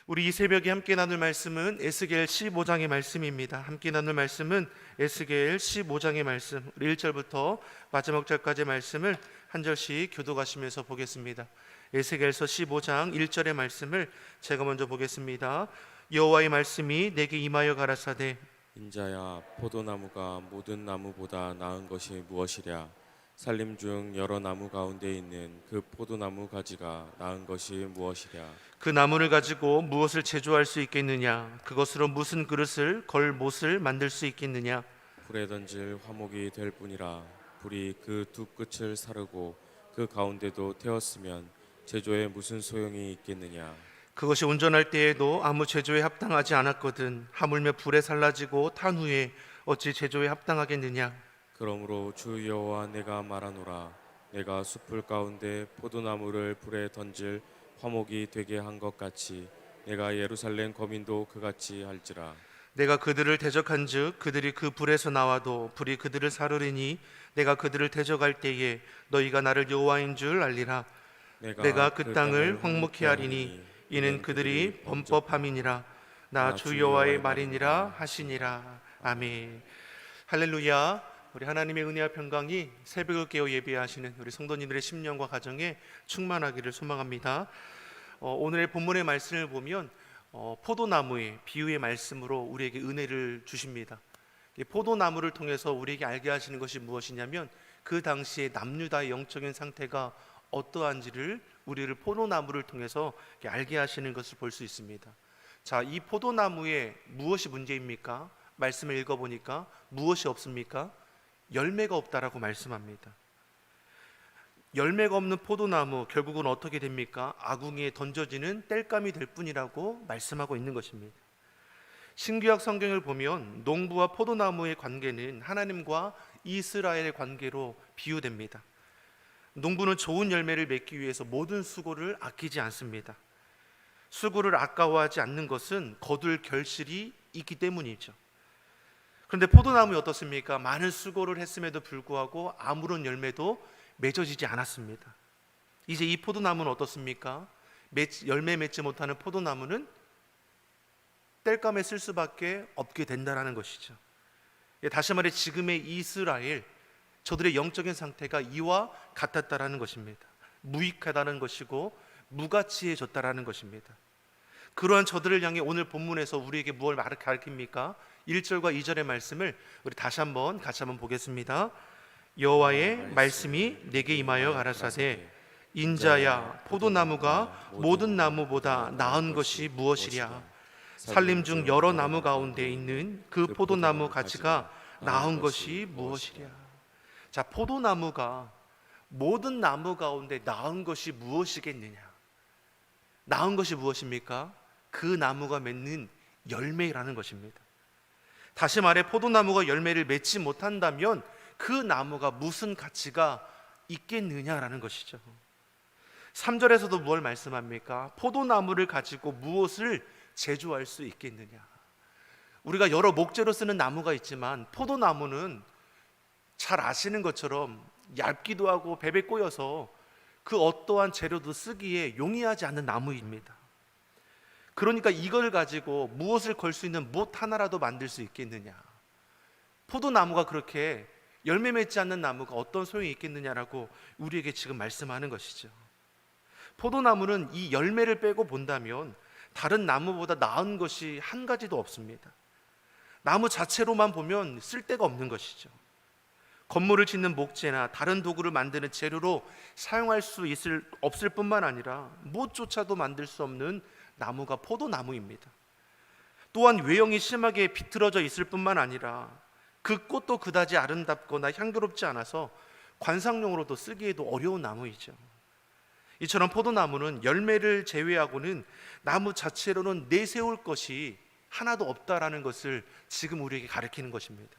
우리 이 새벽에 함께 나눌 말씀은 에스겔 15장의 말씀입니다. 함께 나눌 말씀은 에스겔 15장의 말씀, 우리 1절부터 마지막 절까지의 말씀을 한 절씩 교독하시면서 보겠습니다. 에스겔서 15장 1절의 말씀을 제가 먼저 보겠습니다. 여호와의 말씀이 내게 임하여 가라사대, 인자야, 포도나무가 모든 나무보다 나은 것이 무엇이랴? 산림 중 여러 나무 가운데 있는 그 포도나무 가지가 나은 것이 무엇이랴? 그 나무를 가지고 무엇을 제조할 수 있겠느냐? 그것으로 무슨 그릇을 걸 못을 만들 수 있겠느냐? 불에 던질 화목이 될 뿐이라. 불이 그 두 끝을 사르고 그 가운데도 태웠으면 제조에 무슨 소용이 있겠느냐? 그것이 온전할 때에도 아무 제조에 합당하지 않았거든. 하물며 불에 살라지고 탄 후에 어찌 제조에 합당하겠느냐? 그러므로 주 여호와 내가 말하노라. 내가 숲을 가운데 포도나무를 불에 던질 화목이 되게 한 것 같이 내가 예루살렘 거민도 그같이 할지라. 내가 그들을 대적한즉 그들이 그 불에서 나와도 불이 그들을 사르리니 내가 그들을 대적할 때에 너희가 나를 여호와인 줄 알리라. 내가 그 땅을 황무케 하리니 이는 그들이 범법함이니라. 나 주 여호와의 말이니라 하시니라. 아멘. 할렐루야. 우리 하나님의 은혜와 평강이 새벽을 깨어 예배하시는 우리 성도님들의 심령과 가정에 충만하기를 소망합니다. 오늘의 본문의 말씀을 보면 포도나무의 비유의 말씀으로 우리에게 은혜를 주십니다. 이 포도나무를 통해서 우리에게 알게 하시는 것이 무엇이냐면 그 당시에 남유다의 영적인 상태가 어떠한지를 우리를 포도나무를 통해서 알게 하시는 것을 볼 수 있습니다. 자, 이 포도나무에 무엇이 문제입니까? 말씀을 읽어보니까 무엇이 없습니까? 열매가 없다라고 말씀합니다. 열매가 없는 포도나무 결국은 어떻게 됩니까? 아궁이에 던져지는 땔감이 될 뿐이라고 말씀하고 있는 것입니다. 신구약 성경을 보면 농부와 포도나무의 관계는 하나님과 이스라엘의 관계로 비유됩니다. 농부는 좋은 열매를 맺기 위해서 모든 수고를 아끼지 않습니다. 수고를 아까워하지 않는 것은 거둘 결실이 있기 때문이죠. 그런데 포도나무는 어떻습니까? 많은 수고를 했음에도 불구하고 아무런 열매도 맺어지지 않았습니다. 이제 이 포도나무는 어떻습니까? 열매 맺지 못하는 포도나무는 땔감에 쓸 수밖에 없게 된다는 것이죠. 다시 말해 지금의 이스라엘, 저들의 영적인 상태가 이와 같았다라는 것입니다. 무익하다는 것이고 무가치해졌다라는 것입니다. 그러한 저들을 향해 오늘 본문에서 우리에게 무엇을 가르칩니까? 1절과 2절의 말씀을 우리 다시 한번 같이 한번 보겠습니다. 여호와의 말씀이 내게 임하여 가라사대, 인자야, 포도나무가 모든 나무보다 나은 것이 무엇이랴? 산림 중 여러 나무 가운데 있는 그 포도나무 가지가 나은 것이 무엇이랴? 자, 포도나무가 모든 나무 가운데 나은 것이 무엇이겠느냐? 나은 것이 무엇입니까? 그 나무가 맺는 열매라는 것입니다. 다시 말해 포도나무가 열매를 맺지 못한다면 그 나무가 무슨 가치가 있겠느냐라는 것이죠. 3절에서도 무엇을 말씀합니까? 포도나무를 가지고 무엇을 제조할 수 있겠느냐? 우리가 여러 목재로 쓰는 나무가 있지만 포도나무는 잘 아시는 것처럼 얇기도 하고 뱀에 꼬여서 그 어떠한 재료도 쓰기에 용이하지 않는 나무입니다. 그러니까 이걸 가지고 무엇을 걸 수 있는 못 하나라도 만들 수 있겠느냐? 포도나무가 그렇게 열매 맺지 않는 나무가 어떤 소용이 있겠느냐라고 우리에게 지금 말씀하는 것이죠. 포도나무는 이 열매를 빼고 본다면 다른 나무보다 나은 것이 한 가지도 없습니다. 나무 자체로만 보면 쓸데가 없는 것이죠. 건물을 짓는 목재나 다른 도구를 만드는 재료로 사용할 수 없을 뿐만 아니라 못조차도 만들 수 없는 나무가 포도나무입니다. 또한 외형이 심하게 비틀어져 있을 뿐만 아니라 그 꽃도 그다지 아름답거나 향기롭지 않아서 관상용으로도 쓰기에도 어려운 나무이죠. 이처럼 포도나무는 열매를 제외하고는 나무 자체로는 내세울 것이 하나도 없다라는 것을 지금 우리에게 가르치는 것입니다.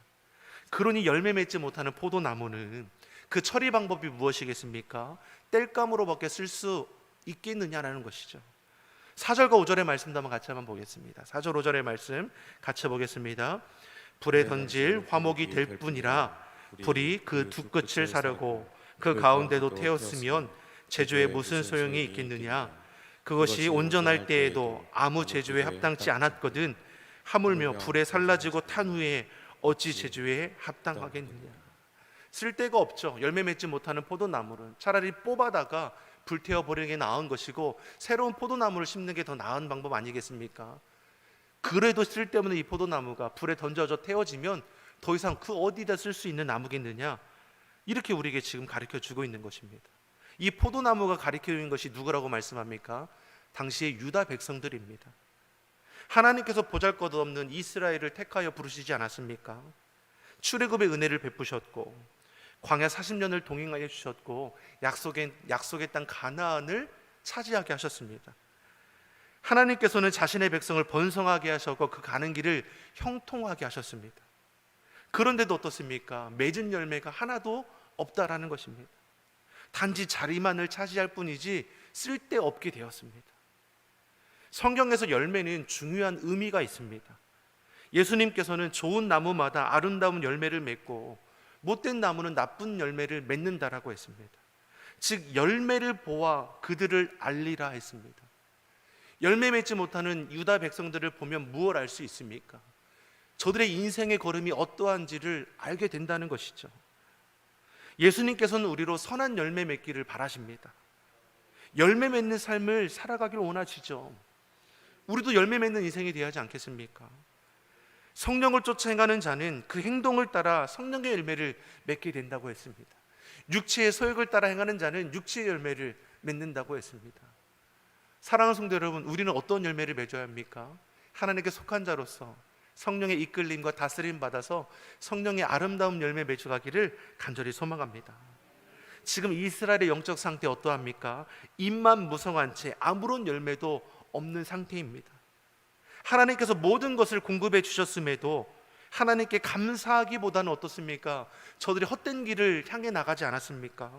그러니 열매 맺지 못하는 포도나무는 그 처리 방법이 무엇이겠습니까? 땔감으로밖에 쓸 수 있겠느냐라는 것이죠. 4절과 5절의 말씀도 한번 같이 한번 보겠습니다. 4절 5절의 말씀 같이 보겠습니다. 불에 던질 화목이 될 뿐이라. 불이 그 두 끝을 사르고 그 가운데도 태웠으면 제조에 무슨 소용이 있겠느냐? 그것이 온전할 때에도 아무 제조에 합당치 않았거든 하물며 불에 살라지고 탄 후에 어찌 제조에 합당하겠느냐. 쓸데가 없죠. 열매 맺지 못하는 포도나무는 차라리 뽑아다가 불태워 버리는 게 나은 것이고 새로운 포도나무를 심는 게 더 나은 방법 아니겠습니까? 그래도 쓸데없는 이 포도나무가 불에 던져져 태워지면 더 이상 그 어디다 쓸 수 있는 나무겠느냐, 이렇게 우리에게 지금 가르쳐 주고 있는 것입니다. 이 포도나무가 가르쳐 주는 것이 누구라고 말씀합니까? 당시의 유다 백성들입니다. 하나님께서 보잘것없는 이스라엘을 택하여 부르시지 않았습니까? 출애굽의 은혜를 베푸셨고 광야 40년을 동행하여 주셨고 약속의 땅 가나안을 차지하게 하셨습니다. 하나님께서는 자신의 백성을 번성하게 하셨고 그 가는 길을 형통하게 하셨습니다. 그런데도 어떻습니까? 맺은 열매가 하나도 없다라는 것입니다. 단지 자리만을 차지할 뿐이지 쓸데없게 되었습니다. 성경에서 열매는 중요한 의미가 있습니다. 예수님께서는 좋은 나무마다 아름다운 열매를 맺고 못된 나무는 나쁜 열매를 맺는다라고 했습니다. 즉 열매를 보아 그들을 알리라 했습니다. 열매 맺지 못하는 유다 백성들을 보면 무엇을 알 수 있습니까? 저들의 인생의 걸음이 어떠한지를 알게 된다는 것이죠. 예수님께서는 우리로 선한 열매 맺기를 바라십니다. 열매 맺는 삶을 살아가기를 원하시죠. 우리도 열매 맺는 인생이 되어야 하지 않겠습니까? 성령을 쫓아 행하는 자는 그 행동을 따라 성령의 열매를 맺게 된다고 했습니다. 육체의 소욕을 따라 행하는 자는 육체의 열매를 맺는다고 했습니다. 사랑하는 성도 여러분, 우리는 어떤 열매를 맺어야 합니까? 하나님께 속한 자로서 성령의 이끌림과 다스림 받아서 성령의 아름다운 열매 맺어가기를 간절히 소망합니다. 지금 이스라엘의 영적 상태 어떠합니까? 입만 무성한 채 아무런 열매도 없는 상태입니다. 하나님께서 모든 것을 공급해 주셨음에도 하나님께 감사하기보다는 어떻습니까? 저들이 헛된 길을 향해 나가지 않았습니까?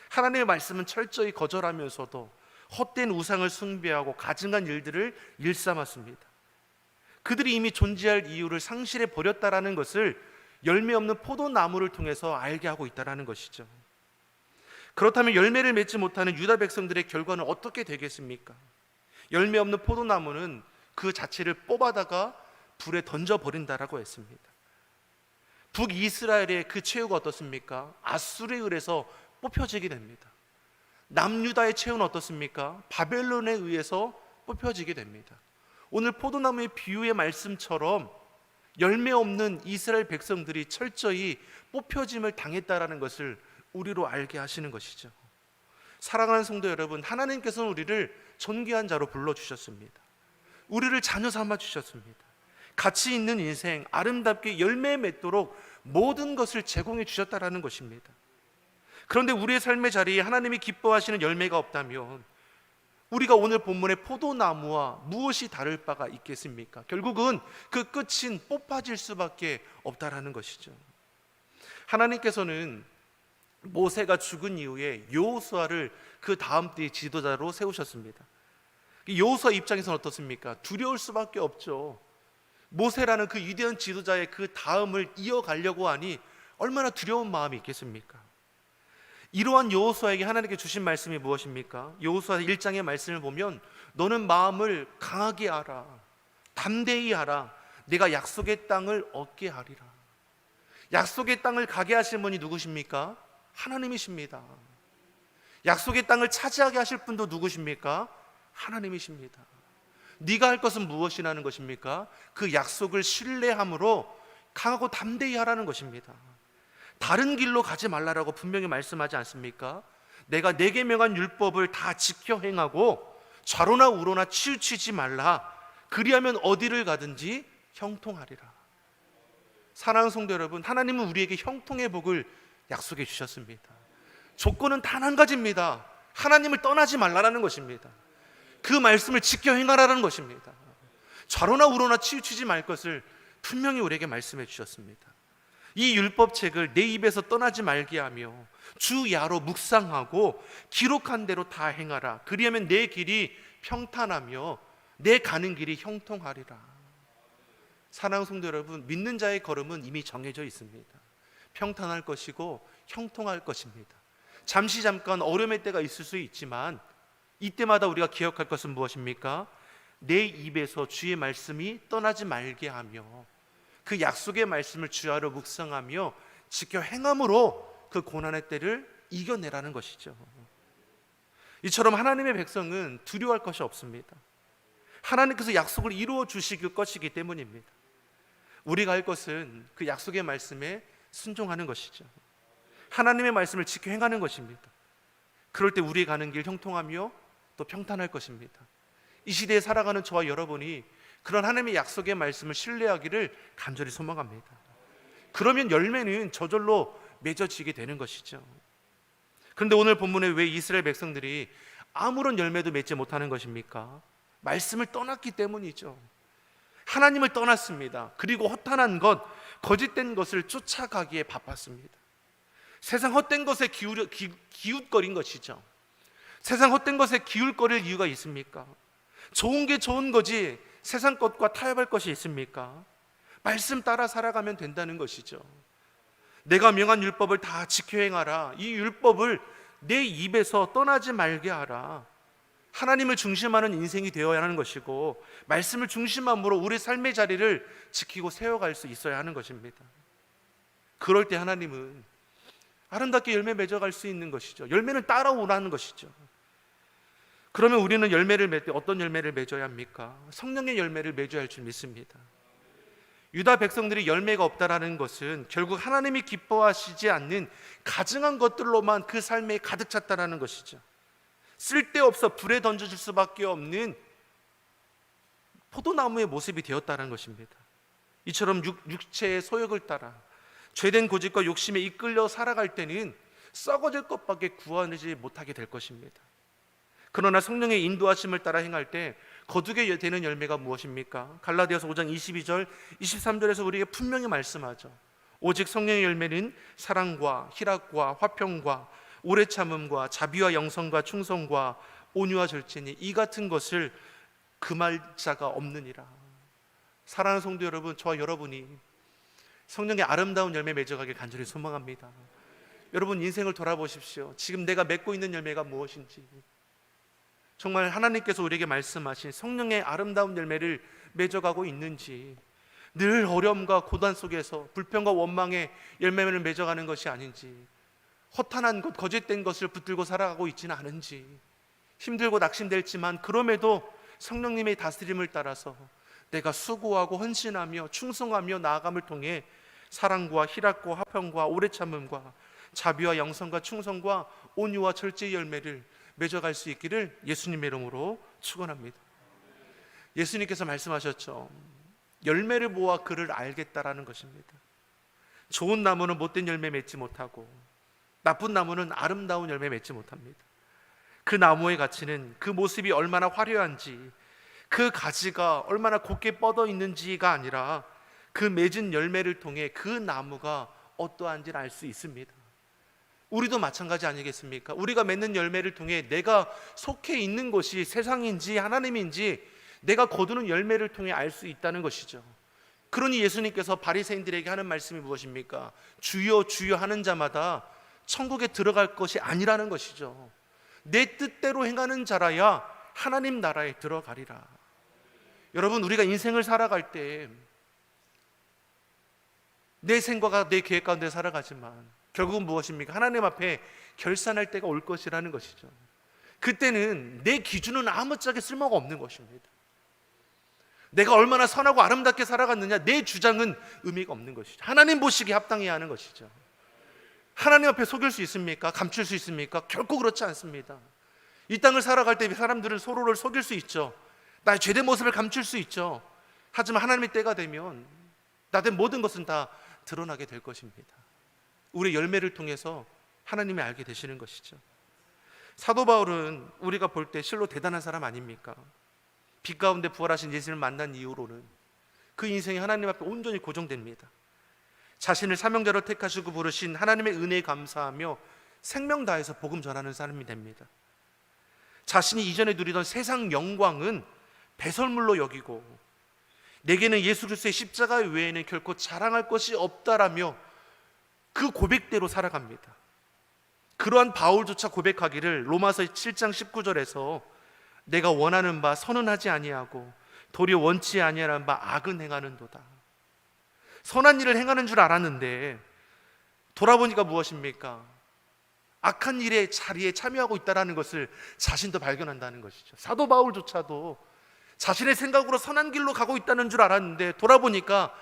하나님의 말씀은 철저히 거절하면서도 헛된 우상을 숭배하고 가증한 일들을 일삼았습니다. 그들이 이미 존재할 이유를 상실해 버렸다라는 것을 열매 없는 포도나무를 통해서 알게 하고 있다라는 것이죠. 그렇다면 열매를 맺지 못하는 유다 백성들의 결과는 어떻게 되겠습니까? 열매 없는 포도나무는 그 자체를 뽑아다가 불에 던져버린다라고 했습니다. 북이스라엘의 그 최후가 어떻습니까? 아수르에 의해서 뽑혀지게 됩니다. 남유다의 최후는 어떻습니까? 바벨론에 의해서 뽑혀지게 됩니다. 오늘 포도나무의 비유의 말씀처럼 열매 없는 이스라엘 백성들이 철저히 뽑혀짐을 당했다라는 것을 우리로 알게 하시는 것이죠. 사랑하는 성도 여러분, 하나님께서는 우리를 존귀한 자로 불러주셨습니다. 우리를 자녀 삼아 주셨습니다. 가치 있는 인생, 아름답게 열매 맺도록 모든 것을 제공해 주셨다라는 것입니다. 그런데 우리의 삶의 자리에 하나님이 기뻐하시는 열매가 없다면 우리가 오늘 본문의 포도나무와 무엇이 다를 바가 있겠습니까? 결국은 그 끝인 뽑아질 수밖에 없다라는 것이죠. 하나님께서는 모세가 죽은 이후에 여호수아를 그 다음 때의 지도자로 세우셨습니다. 여호수아 입장에서는 어떻습니까? 두려울 수밖에 없죠. 모세라는 그 위대한 지도자의 그 다음을 이어가려고 하니 얼마나 두려운 마음이 있겠습니까? 이러한 여호수아에게 하나님께 주신 말씀이 무엇입니까? 여호수아 1장의 말씀을 보면 너는 마음을 강하게 하라, 담대히 하라, 내가 약속의 땅을 얻게 하리라. 약속의 땅을 가게 하실 분이 누구십니까? 하나님이십니다. 약속의 땅을 차지하게 하실 분도 누구십니까? 하나님이십니다. 네가 할 것은 무엇이라는 것입니까? 그 약속을 신뢰함으로 강하고 담대히 하라는 것입니다. 다른 길로 가지 말라라고 분명히 말씀하지 않습니까? 내가 내게 명한 율법을 다 지켜 행하고 좌로나 우로나 치우치지 말라. 그리하면 어디를 가든지 형통하리라. 사랑하는 성도 여러분, 하나님은 우리에게 형통의 복을 약속해 주셨습니다. 조건은 단 한 가지입니다. 하나님을 떠나지 말라라는 것입니다. 그 말씀을 지켜 행하라는 것입니다. 좌로나 우로나 치우치지 말 것을 분명히 우리에게 말씀해 주셨습니다. 이 율법책을 내 입에서 떠나지 말게 하며 주야로 묵상하고 기록한 대로 다 행하라. 그리하면 내 길이 평탄하며 내 가는 길이 형통하리라. 사랑하는 성도 여러분, 믿는 자의 걸음은 이미 정해져 있습니다. 평탄할 것이고 형통할 것입니다. 잠깐 어려움의 때가 있을 수 있지만 이때마다 우리가 기억할 것은 무엇입니까? 내 입에서 주의 말씀이 떠나지 말게 하며 그 약속의 말씀을 주야로 묵상하며 지켜 행함으로 그 고난의 때를 이겨내라는 것이죠. 이처럼 하나님의 백성은 두려워할 것이 없습니다. 하나님께서 약속을 이루어 주실 것이기 때문입니다. 우리가 할 것은 그 약속의 말씀에 순종하는 것이죠. 하나님의 말씀을 지켜 행하는 것입니다. 그럴 때 우리 가는 길 형통하며 또 평탄할 것입니다. 이 시대에 살아가는 저와 여러분이 그런 하나님의 약속의 말씀을 신뢰하기를 간절히 소망합니다. 그러면 열매는 저절로 맺어지게 되는 것이죠. 그런데 오늘 본문에 왜 이스라엘 백성들이 아무런 열매도 맺지 못하는 것입니까? 말씀을 떠났기 때문이죠. 하나님을 떠났습니다. 그리고 허탄한 것, 거짓된 것을 쫓아가기에 바빴습니다. 세상 헛된 것에 기웃거린 것이죠. 세상 헛된 것에 기울거릴 이유가 있습니까? 좋은 게 좋은 거지 세상 것과 타협할 것이 있습니까? 말씀 따라 살아가면 된다는 것이죠. 내가 명한 율법을 다 지켜 행하라. 이 율법을 내 입에서 떠나지 말게 하라. 하나님을 중심하는 인생이 되어야 하는 것이고 말씀을 중심함으로 우리 삶의 자리를 지키고 세워갈 수 있어야 하는 것입니다. 그럴 때 하나님은 아름답게 열매 맺어갈 수 있는 것이죠. 열매는 따라오라는 것이죠. 그러면 우리는 열매를 맺을 때 어떤 열매를 맺어야 합니까? 성령의 열매를 맺어야 할 줄 믿습니다. 유다 백성들이 열매가 없다라는 것은 결국 하나님이 기뻐하시지 않는 가증한 것들로만 그 삶에 가득 찼다라는 것이죠. 쓸데없어 불에 던져질 수밖에 없는 포도나무의 모습이 되었다는 것입니다. 이처럼 육체의 소욕을 따라 죄된 고집과 욕심에 이끌려 살아갈 때는 썩어질 것밖에 구하지 못하게 될 것입니다. 그러나 성령의 인도하심을 따라 행할 때 거두게 되는 열매가 무엇입니까? 갈라디아서 5장 22절 23절에서 우리에게 분명히 말씀하죠. 오직 성령의 열매는 사랑과 희락과 화평과 오래 참음과 자비와 영성과 충성과 온유와 절제니 이 같은 것을 금할 자가 없느니라. 사랑하는 성도 여러분, 저와 여러분이 성령의 아름다운 열매 맺어가길 간절히 소망합니다. 여러분 인생을 돌아보십시오. 지금 내가 맺고 있는 열매가 무엇인지, 정말 하나님께서 우리에게 말씀하신 성령의 아름다운 열매를 맺어가고 있는지, 늘 어려움과 고단 속에서 불평과 원망의 열매를 맺어가는 것이 아닌지, 허탄한 것, 거짓된 것을 붙들고 살아가고 있지는 않은지, 힘들고 낙심될지만 그럼에도 성령님의 다스림을 따라서 내가 수고하고 헌신하며 충성하며 나아감을 통해 사랑과 희락과 화평과 오래 참음과 자비와 영성과 충성과 온유와 절제의 열매를 맺어갈 수 있기를 예수님의 이름으로 축원합니다. 예수님께서 말씀하셨죠. 열매를 보아 그를 알겠다라는 것입니다. 좋은 나무는 못된 열매 맺지 못하고 나쁜 나무는 아름다운 열매 맺지 못합니다. 그 나무의 가치는 그 모습이 얼마나 화려한지, 그 가지가 얼마나 곱게 뻗어 있는지가 아니라 그 맺은 열매를 통해 그 나무가 어떠한지를 알 수 있습니다. 우리도 마찬가지 아니겠습니까? 우리가 맺는 열매를 통해 내가 속해 있는 것이 세상인지 하나님인지 내가 거두는 열매를 통해 알 수 있다는 것이죠. 그러니 예수님께서 바리새인들에게 하는 말씀이 무엇입니까? 주여 주여 하는 자마다 천국에 들어갈 것이 아니라는 것이죠. 내 뜻대로 행하는 자라야 하나님 나라에 들어가리라. 여러분, 우리가 인생을 살아갈 때 내 생각과 내 계획 가운데 살아가지만 결국은 무엇입니까? 하나님 앞에 결산할 때가 올 것이라는 것이죠. 그때는 내 기준은 아무짝에 쓸모가 없는 것입니다. 내가 얼마나 선하고 아름답게 살아갔느냐, 내 주장은 의미가 없는 것이죠. 하나님 보시기에 합당해야 하는 것이죠. 하나님 앞에 속일 수 있습니까? 감출 수 있습니까? 결코 그렇지 않습니다. 이 땅을 살아갈 때 사람들은 서로를 속일 수 있죠. 나의 죄된 모습을 감출 수 있죠. 하지만 하나님의 때가 되면 나된 모든 것은 다 드러나게 될 것입니다. 우리의 열매를 통해서 하나님이 알게 되시는 것이죠. 사도 바울은 우리가 볼 때 실로 대단한 사람 아닙니까? 빛 가운데 부활하신 예수님을 만난 이후로는 그 인생이 하나님 앞에 온전히 고정됩니다. 자신을 사명자로 택하시고 부르신 하나님의 은혜에 감사하며 생명 다해서 복음 전하는 사람이 됩니다. 자신이 이전에 누리던 세상 영광은 배설물로 여기고 내게는 예수 그리스도의 십자가 외에는 결코 자랑할 것이 없다라며 그 고백대로 살아갑니다. 그러한 바울조차 고백하기를 로마서 7장 19절에서 내가 원하는 바 선언하지 아니하고 도리어 원치 아니하는 바 악은 행하는도다. 선한 일을 행하는 줄 알았는데 돌아보니까 무엇입니까? 악한 일의 자리에 참여하고 있다는 것을 자신도 발견한다는 것이죠. 사도 바울조차도 자신의 생각으로 선한 길로 가고 있다는 줄 알았는데 돌아보니까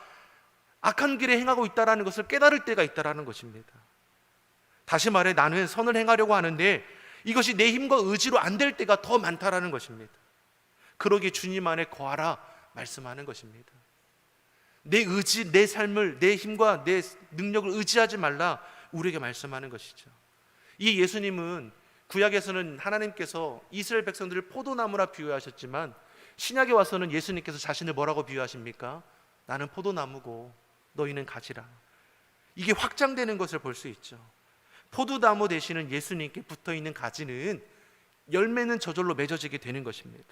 악한 길에 행하고 있다는 것을 깨달을 때가 있다는 것입니다. 다시 말해 나는 선을 행하려고 하는데 이것이 내 힘과 의지로 안 될 때가 더 많다는 것입니다. 그러기에 주님 안에 거하라 말씀하는 것입니다. 내 의지, 내 삶을, 내 힘과 내 능력을 의지하지 말라 우리에게 말씀하는 것이죠. 이 예수님은 구약에서는 하나님께서 이스라엘 백성들을 포도나무라 비유하셨지만 신약에 와서는 예수님께서 자신을 뭐라고 비유하십니까? 나는 포도나무고 너희는 가지라. 이게 확장되는 것을 볼 수 있죠. 포도나무 되시는 예수님께 붙어있는 가지는 열매는 저절로 맺어지게 되는 것입니다.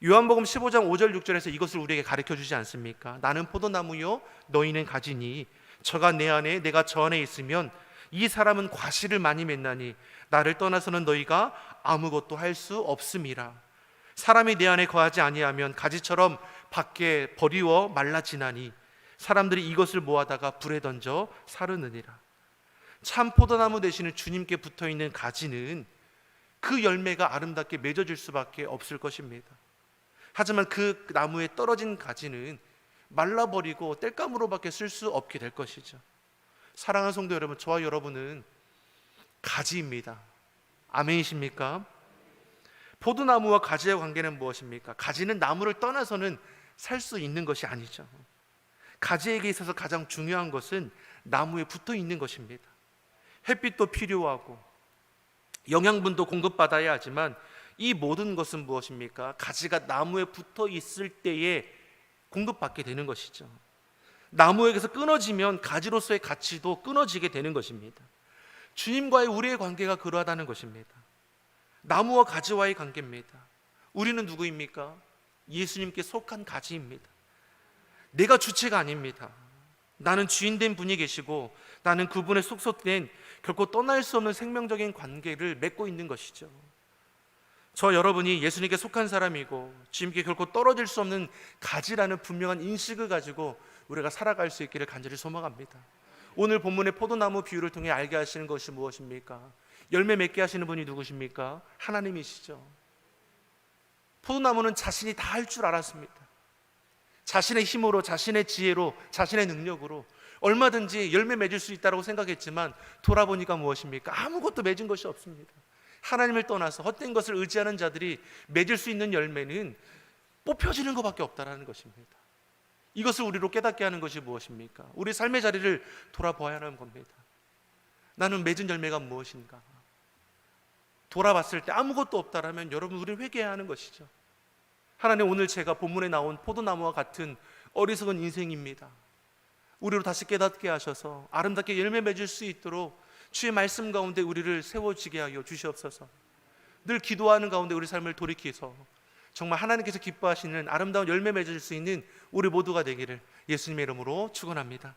요한복음 15장 5절 6절에서 이것을 우리에게 가르쳐주지 않습니까? 나는 포도나무요 너희는 가지니 저가 내 안에 내가 저 안에 있으면 이 사람은 과실을 많이 맺나니 나를 떠나서는 너희가 아무것도 할 수 없음이라. 사람이 내 안에 거하지 아니하면 가지처럼 밖에 버리워 말라지나니 사람들이 이것을 모아다가 불에 던져 사르느니라. 참 포도나무 되시는 주님께 붙어있는 가지는 그 열매가 아름답게 맺어질 수밖에 없을 것입니다. 하지만 그 나무에 떨어진 가지는 말라버리고 땔감으로밖에 쓸 수 없게 될 것이죠. 사랑하는 성도 여러분, 저와 여러분은 가지입니다. 아멘이십니까? 포도나무와 가지의 관계는 무엇입니까? 가지는 나무를 떠나서는 살 수 있는 것이 아니죠. 가지에게 있어서 가장 중요한 것은 나무에 붙어 있는 것입니다. 햇빛도 필요하고 영양분도 공급받아야 하지만 이 모든 것은 무엇입니까? 가지가 나무에 붙어 있을 때에 공급받게 되는 것이죠. 나무에게서 끊어지면 가지로서의 가치도 끊어지게 되는 것입니다. 주님과의 우리의 관계가 그러하다는 것입니다. 나무와 가지와의 관계입니다. 우리는 누구입니까? 예수님께 속한 가지입니다. 내가 주체가 아닙니다. 나는 주인된 분이 계시고 나는 그분의 속속된 결코 떠날 수 없는 생명적인 관계를 맺고 있는 것이죠. 저 여러분이 예수님께 속한 사람이고 주님께 결코 떨어질 수 없는 가지라는 분명한 인식을 가지고 우리가 살아갈 수 있기를 간절히 소망합니다. 오늘 본문의 포도나무 비유를 통해 알게 하시는 것이 무엇입니까? 열매 맺게 하시는 분이 누구십니까? 하나님이시죠. 포도나무는 자신이 다 할 줄 알았습니다. 자신의 힘으로, 자신의 지혜로, 자신의 능력으로 얼마든지 열매 맺을 수 있다고 생각했지만 돌아보니까 무엇입니까? 아무것도 맺은 것이 없습니다. 하나님을 떠나서 헛된 것을 의지하는 자들이 맺을 수 있는 열매는 뽑혀지는 것밖에 없다는 것입니다. 이것을 우리로 깨닫게 하는 것이 무엇입니까? 우리 삶의 자리를 돌아보아야 하는 겁니다. 나는 맺은 열매가 무엇인가? 돌아봤을 때 아무것도 없다라면 여러분 우리는 회개해야 하는 것이죠. 하나님, 오늘 제가 본문에 나온 포도나무와 같은 어리석은 인생입니다. 우리로 다시 깨닫게 하셔서 아름답게 열매 맺을 수 있도록 주의 말씀 가운데 우리를 세워지게 하여 주시옵소서. 늘 기도하는 가운데 우리 삶을 돌이켜서 정말 하나님께서 기뻐하시는 아름다운 열매 맺을 수 있는 우리 모두가 되기를 예수님의 이름으로 축원합니다.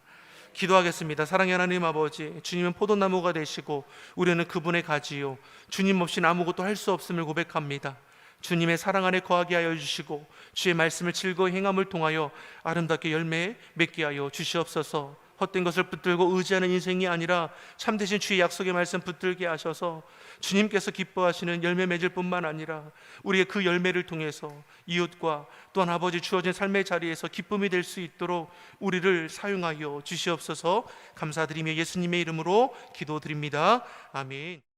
기도하겠습니다. 사랑의 하나님 아버지, 주님은 포도나무가 되시고 우리는 그분의 가지요 주님 없이는 아무것도 할 수 없음을 고백합니다. 주님의 사랑 안에 거하게 하여 주시고 주의 말씀을 즐거이 행함을 통하여 아름답게 열매 맺게 하여 주시옵소서. 헛된 것을 붙들고 의지하는 인생이 아니라 참되신 주의 약속의 말씀 붙들게 하셔서 주님께서 기뻐하시는 열매 맺을 뿐만 아니라 우리의 그 열매를 통해서 이웃과 또한 아버지 주어진 삶의 자리에서 기쁨이 될 수 있도록 우리를 사용하여 주시옵소서. 감사드리며 예수님의 이름으로 기도드립니다. 아멘.